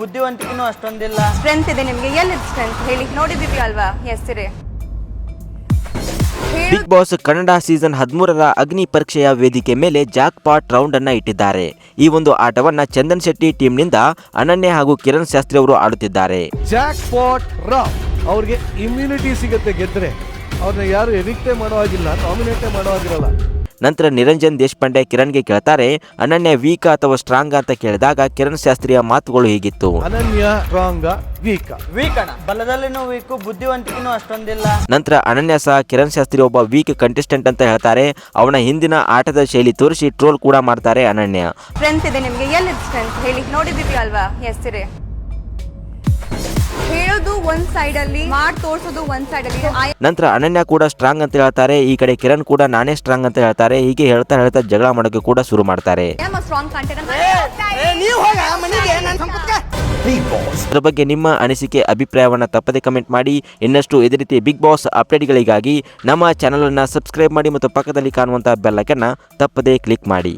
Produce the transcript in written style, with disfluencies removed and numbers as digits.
ಬುದ್ಧಿವಂತಿಕೆನೂ ಅಷ್ಟೊಂದಿಲ್ಲ. Strength ಇದೆ ನಿಮಗೆ, ಎಲ್ಲಿದೆ ಸ್ಟ್ರೆಂತ್ ಹೇಳಿ, ನೋಡಿದೀವಿ ಅಲ್ವಾ ಹೆಸರೇ. ಬಿಗ್ ಬಾಸ್ ಕನ್ನಡ ಸೀಸನ್ 13ರ ಅಗ್ನಿ ಪರೀಕ್ಷೆಯ ವೇದಿಕೆ ಮೇಲೆ ಜಾಕ್ ಪಾಟ್ ರೌಂಡ್ ಅನ್ನ ಇಟ್ಟಿದ್ದಾರೆ. ಈ ಒಂದು ಆಟವನ್ನ ಚಂದನ್ ಶೆಟ್ಟಿ ಟೀಮ್ನಿಂದ ಅನನ್ಯ ಹಾಗೂ ಕಿರಣ್ ಶಾಸ್ತ್ರಿ ಅವರು ಆಡುತ್ತಿದ್ದಾರೆ. ಜಾಕ್ ಪಾಟ್ ರೌಂಡ್ ಅವ್ರಿಗೆ ಇಮ್ಯುನಿಟಿ ಸಿಗುತ್ತೆ, ಗೆದ್ರೆ ಅವ್ರನ್ನ ಯಾರು ಎವಿಕ್ಟೇ ಮಾಡೋ ಆಗಿಲ್ಲ, ನಾಮಿನೇಟೇ ಮಾಡೋ ಆಗಿರಲ್ಲ. ನಂತರ ನಿರಂಜನ್ ದೇಶಪಾಂಡೆ ಕಿರಣ್ಗೆ ಕೇಳ್ತಾರೆ, ಅನನ್ಯ ವೀಕ್ ಅಥವಾ ಸ್ಟ್ರಾಂಗ್ ಅಂತ ಕೇಳಿದಾಗ ಕಿರಣ್ ಶಾಸ್ತ್ರಿಯ ಮಾತುಗಳು ಹೀಗಿತ್ತು. ಅನನ್ಯ ಸ್ಟ್ರಾಂಗ್ ವೀಕ್ ಅಣ್ಣ, ಬಲದಲ್ಲಿನೂ ವೀಕು, ಬುದ್ಧಿವಂತಿಕೆನೂ ಅಷ್ಟೊಂದಿಲ್ಲ. ನಂತರ ಅನನ್ಯ ಸಹ ಕಿರಣ್ ಶಾಸ್ತ್ರಿ ಒಬ್ಬ ವೀಕ್ ಕಂಟೆಸ್ಟೆಂಟ್ ಅಂತ ಹೇಳ್ತಾರೆ. ಅವನ ಹಿಂದಿನ ಆಟದ ಶೈಲಿ ತೋರಿಸಿ ಟ್ರೋಲ್ ಕೂಡ ಮಾಡ್ತಾರೆ ಅನನ್ಯ. ಸ್ಟ್ರೆಂತ್ ಇದೆ ನಿಮಗೆ, ಎಲ್ಲಿದೆ ಸ್ಟ್ರೆಂತ್ ಹೇಳಿ, ನೋಡಿದೀವಿ ಅಲ್ವಾ ಹೆಸರೇ. ಹೇಳೋದು ಒಂದ್ ಸೈಡ್ ಅಲ್ಲಿ, ಮಾಡಿ ತೋರ್ಸೋದು ಒಂದ್ ಸೈಡ್ ಅಲ್ಲಿ. ನಂತರ ಅನನ್ಯ ಕೂಡ ಸ್ಟ್ರಾಂಗ್ ಅಂತ ಹೇಳ್ತಾರೆ. ಈ ಕಡೆ ಕಿರಣ್ ಕೂಡ ನಾನೇ ಸ್ಟ್ರಾಂಗ್ ಅಂತ ಹೇಳ್ತಾರೆ. ಹೀಗೆ ಹೇಳ್ತಾ ಹೇಳ್ತಾ ಜಗಳ ಮಾಡೋಕೆ ಕೂಡ ಶುರು ಮಾಡ್ತಾರೆ. ಸ್ಟ್ರಾಂಗ್ ಕಂಟೆಂಟ್ ಅದರ ಬಗ್ಗೆ ನಿಮ್ಮ ಅನಿಸಿಕೆ ಅಭಿಪ್ರಾಯವನ್ನು ತಪ್ಪದೆ ಕಮೆಂಟ್ ಮಾಡಿ. ಇನ್ನಷ್ಟು ಇದೇ ರೀತಿ ಬಿಗ್ ಬಾಸ್ ಅಪ್ಡೇಟ್ಗಳಿಗಾಗಿ ನಮ್ಮ ಚಾನಲ್ ಅನ್ನು ಸಬ್ಸ್ಕ್ರೈಬ್ ಮಾಡಿ ಮತ್ತು ಪಕ್ಕದಲ್ಲಿ ಕಾಣುವಂತಹ ಬೆಲ್ ಐಕಾನ್ ತಪ್ಪದೆ ಕ್ಲಿಕ್ ಮಾಡಿ.